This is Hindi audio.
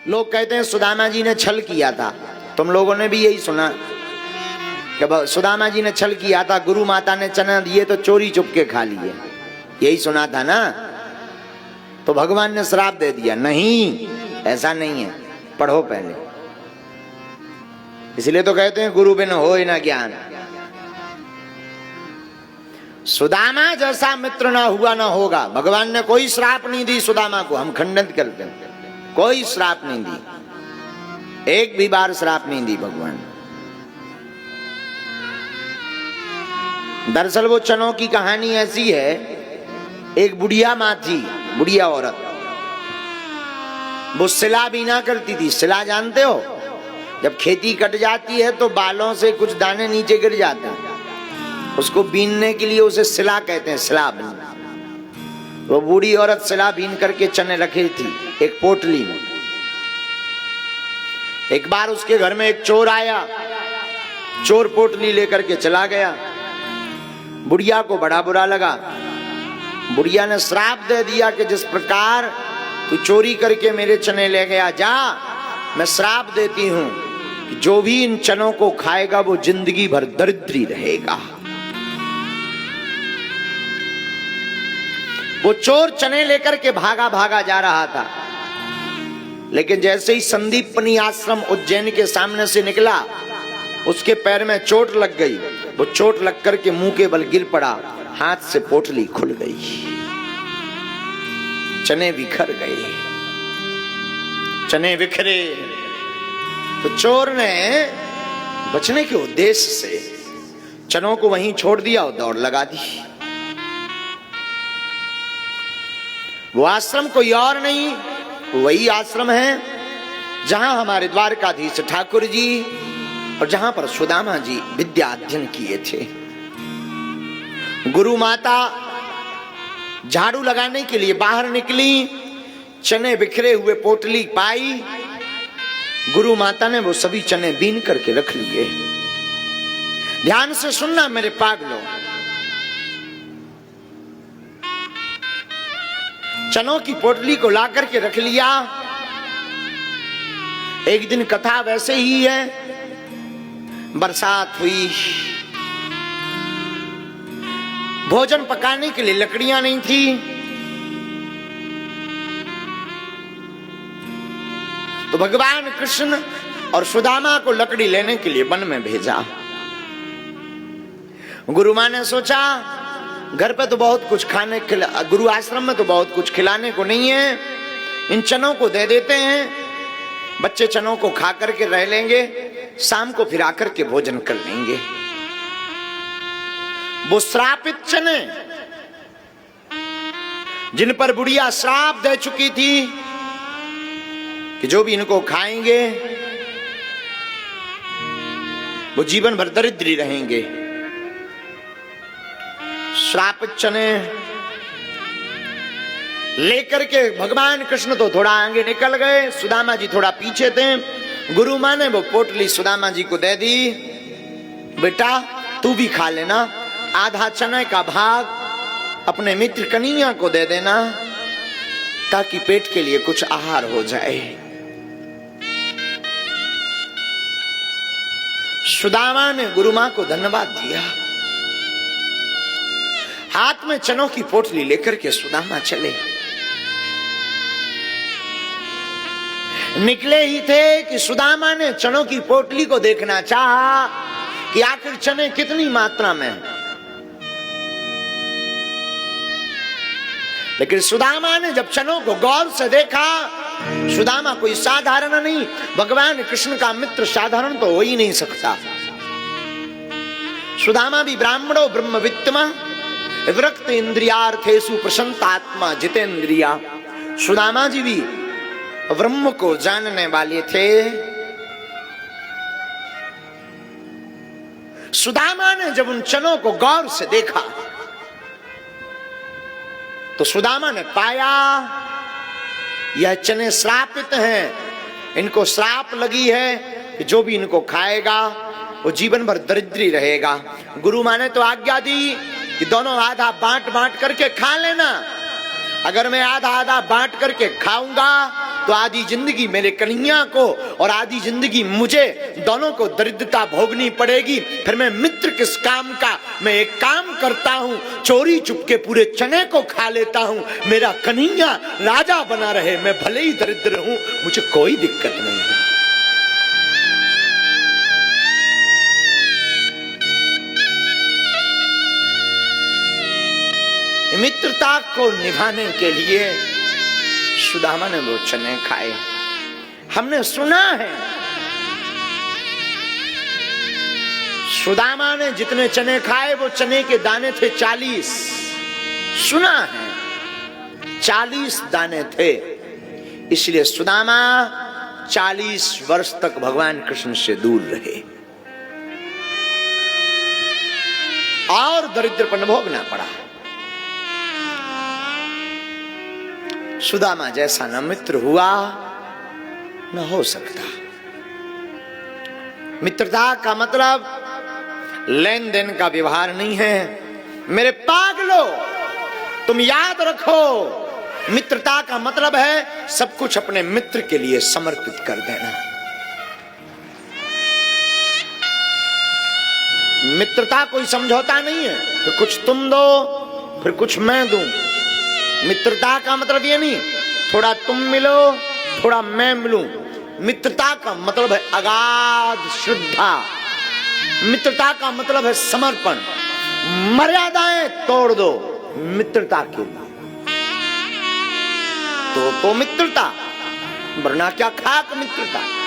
लोग कहते हैं सुदामा जी ने छल किया था। तुम लोगों ने भी यही सुना कि सुदामा जी ने छल किया था, गुरु माता ने चना दिए तो चोरी चुपके खा लिए, यही सुना था ना। तो भगवान ने श्राप दे दिया। नहीं, ऐसा नहीं है, पढ़ो पहले। इसलिए तो कहते हैं गुरु बिन होय न ज्ञान। सुदामा जैसा मित्र ना हुआ ना होगा। भगवान ने कोई श्राप नहीं दी सुदामा को, हम खंडित करते हैं, कोई श्राप नहीं दी, एक भी बार श्राप नहीं दी भगवान। दरअसल वो चनों की कहानी ऐसी है, एक बुढ़िया माँ थी, बुढ़िया औरत, वो सिला बीना करती थी। सिला जानते हो? जब खेती कट जाती है तो बालों से कुछ दाने नीचे गिर जाते हैं, उसको बीनने के लिए उसे सिला कहते हैं, सिला बीन। वो बूढ़ी औरत सिला बीन करके चने रखी थी एक पोटली में। एक बार उसके घर में एक चोर आया, चोर पोटली लेकर के चला गया। बुढ़िया को बड़ा बुरा लगा। बुढ़िया ने श्राप दे दिया कि जिस प्रकार तू चोरी करके मेरे चने ले गया, जा, मैं श्राप देती हूं कि जो भी इन चनों को खाएगा वो जिंदगी भर दरिद्री रहेगा। वो चोर चने लेकर के भागा भागा जा रहा था, लेकिन जैसे ही संदीपनी आश्रम उज्जैन के सामने से निकला, उसके पैर में चोट लग गई। वो चोट लग करके मुंह के बल गिर पड़ा, हाथ से पोटली खुल गई, चने बिखर गए, चने बिखरे। तो चोर ने बचने के उद्देश्य से चनों को वहीं छोड़ दिया और दौड़ लगा दी। वो आश्रम कोई और नहीं, वही आश्रम है जहां हमारे द्वारकाधीश ठाकुर जी और जहां पर सुदामा जी विद्या अध्ययन किए थे। गुरु माता झाड़ू लगाने के लिए बाहर निकली, चने बिखरे हुए पोटली पाई। गुरु माता ने वो सभी चने बीन करके रख लिए। ध्यान से सुनना मेरे पागलों, चनों की पोटली को ला करके रख लिया। एक दिन कथा वैसे ही है, बरसात हुई, भोजन पकाने के लिए लकड़ियां नहीं थी। तो भगवान कृष्ण और सुदामा को लकड़ी लेने के लिए वन में भेजा। गुरु मां ने सोचा घर पे तो बहुत कुछ खाने, गुरु आश्रम में तो बहुत कुछ खिलाने को नहीं है, इन चनों को दे देते हैं, बच्चे चनों को खा करके रह लेंगे, शाम को फिर आकर के भोजन कर लेंगे। वो श्रापित चने जिन पर बुढ़िया श्राप दे चुकी थी कि जो भी इनको खाएंगे वो जीवन भर दरिद्री रहेंगे, श्रापित चने लेकर के भगवान कृष्ण तो थोड़ा आगे निकल गए, सुदामा जी थोड़ा पीछे थे। गुरु मां ने वो पोटली सुदामा जी को दे दी, बेटा तू भी खा लेना, आधा चने का भाग अपने मित्र कन्हैया को दे देना ताकि पेट के लिए कुछ आहार हो जाए। सुदामा ने गुरु मां को धन्यवाद दिया। हाथ में चनों की पोटली लेकर के सुदामा चले। निकले ही थे कि सुदामा ने चनों की पोटली को देखना चाहा कि आखिर चने कितनी मात्रा में है। लेकिन सुदामा ने जब चनों को गौर से देखा, सुदामा कोई साधारण नहीं, भगवान कृष्ण का मित्र साधारण तो हो ही नहीं सकता। सुदामा भी ब्राह्मणो ब्रह्मवित्तमा विरक्त इंद्रियार्थेषु प्रसन्नात्मा जितेंद्रिया। सुदामा जी भी ब्रह्म को जानने वाले थे। सुदामा ने जब उन चनों को गौर से देखा तो सुदामा ने पाया यह चने श्रापित हैं, इनको श्राप लगी है कि जो भी इनको खाएगा वो जीवन भर दरिद्री रहेगा। गुरु मां ने तो आज्ञा दी कि दोनों आधा बांट बांट करके खा लेना, अगर मैं आधा आधा बांट करके खाऊंगा तो आधी जिंदगी मेरे कन्हैया को और आधी जिंदगी मुझे, दोनों को दरिद्रता भोगनी पड़ेगी। फिर मैं मित्र किस काम का? मैं एक काम करता हूं, चोरी चुपके पूरे चने को खा लेता हूं। मेरा कन्हैया राजा बना रहे, मैं भले ही दरिद्र हूं, मुझे कोई दिक्कत नहीं है। मित्रता को निभाने के लिए सुदामा ने वो चने खाए। हमने सुना है सुदामा ने जितने चने खाए वो चने के दाने थे 40। सुना है 40 दाने थे। इसलिए सुदामा 40 वर्ष तक भगवान कृष्ण से दूर रहे और दरिद्रपन भोगना पड़ा। सुदामा जैसा न मित्र हुआ न हो सकता। मित्रता का मतलब लेन देन का व्यवहार नहीं है। मेरे पागलो, तुम याद रखो, मित्रता का मतलब है सब कुछ अपने मित्र के लिए समर्पित कर देना। मित्रता कोई समझौता नहीं है कि कुछ तुम दो फिर कुछ मैं दूं। मित्रता का मतलब ये नहीं थोड़ा तुम मिलो थोड़ा मैं मिलूं। मित्रता का मतलब है अगाध श्रद्धा। मित्रता का मतलब है समर्पण। मर्यादाएं तोड़ दो मित्रता के लिए। तो मित्रता, वरना क्या खाक मित्रता।